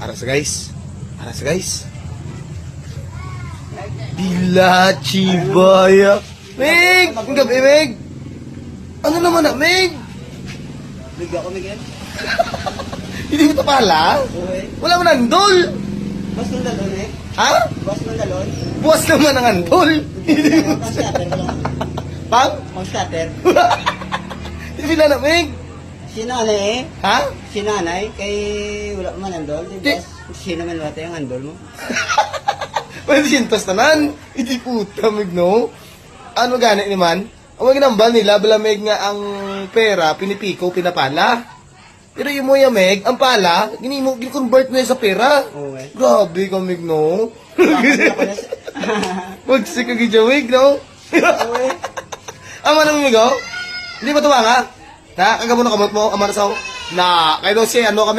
Aras guys. Aras guys. Dila Chibaya. Meg! Ang gabi, Meg! Ano naman na, Meg? Bigyan ko, Miguel. Hindi mo ito pala? Okay. Wala mo nandol! Bas ng dalon eh. Ha? Bas ng dalon. Buwas naman ang andol! Pang-scatter ko lang. Pang? Pang-scatter. Hindi na, Meg! Si nanay eh. Ha? Si nanay, kay wala man andol. Di- Bas, sino man wala tayong andol mo. Pwede sintos naman. Hindi puta, Meg, no? Ano gani naman? Ang mga ginambal nila, balamig nga ang pera, pinipiko, pinapala. Pero yung mo yung Meg, ang pala, gini-convert na yun sa pera. Okay. Grabe ka, Meg, no? Bakit ako na sa... Magsik ka gidya, Meg, no? Okay. Ama naman, Meg, oh? Hindi ba tuwa nga? Ha? Kagamo na kamot mo, ama na sa... Na, kayo daw siya, ano kami?